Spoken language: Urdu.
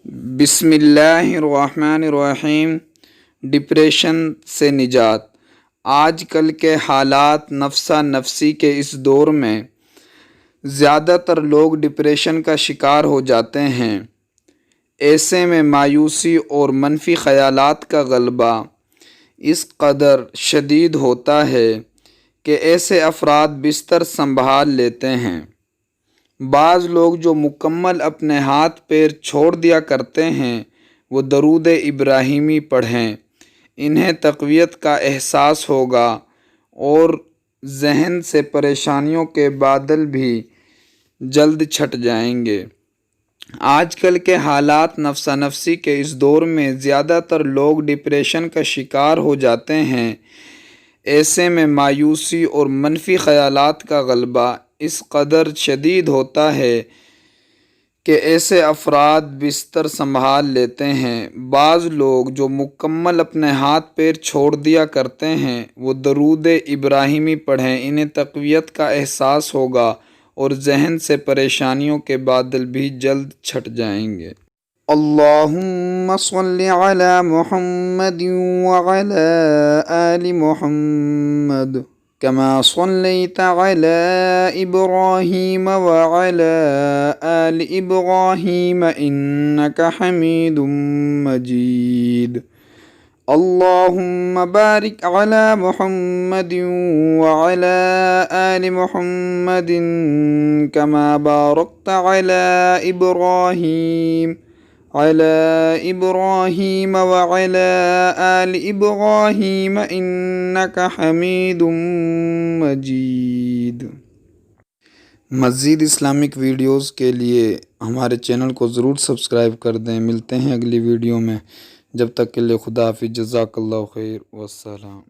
بسم اللہ الرحمن الرحیم۔ ڈپریشن سے نجات۔ آج کل کے حالات نفسا نفسی کے اس دور میں زیادہ تر لوگ ڈپریشن کا شکار ہو جاتے ہیں۔ ایسے میں مایوسی اور منفی خیالات کا غلبہ اس قدر شدید ہوتا ہے کہ ایسے افراد بستر سنبھال لیتے ہیں۔ بعض لوگ جو مکمل اپنے ہاتھ پیر چھوڑ دیا کرتے ہیں وہ درود ابراہیمی پڑھیں، انہیں تقویت کا احساس ہوگا اور ذہن سے پریشانیوں کے بادل بھی جلد چھٹ جائیں گے۔ آج کل کے حالات نفسا نفسی کے اس دور میں زیادہ تر لوگ ڈپریشن کا شکار ہو جاتے ہیں۔ ایسے میں مایوسی اور منفی خیالات کا غلبہ اس قدر شدید ہوتا ہے کہ ایسے افراد بستر سنبھال لیتے ہیں۔ بعض لوگ جو مکمل اپنے ہاتھ پیر چھوڑ دیا کرتے ہیں وہ درود ابراہیمی پڑھیں، انہیں تقویت کا احساس ہوگا اور ذہن سے پریشانیوں کے بادل بھی جلد چھٹ جائیں گے۔ اللہم صلی علی محمد وعلی آل محمد كما صليت على إبراهيم وعلى آل إبراهيم إنك حميد مجيد اللهم بارك على محمد وعلى آل محمد كما باركت على إبراهيم وعلى آل إبراهيم إنك حميد مجيد۔ مزید اسلامک ویڈیوز کے لیے ہمارے چینل کو ضرور سبسکرائب کر دیں۔ ملتے ہیں اگلی ویڈیو میں، جب تک کے لیے خدا حافظ، جزاک اللہ خیر، والسلام۔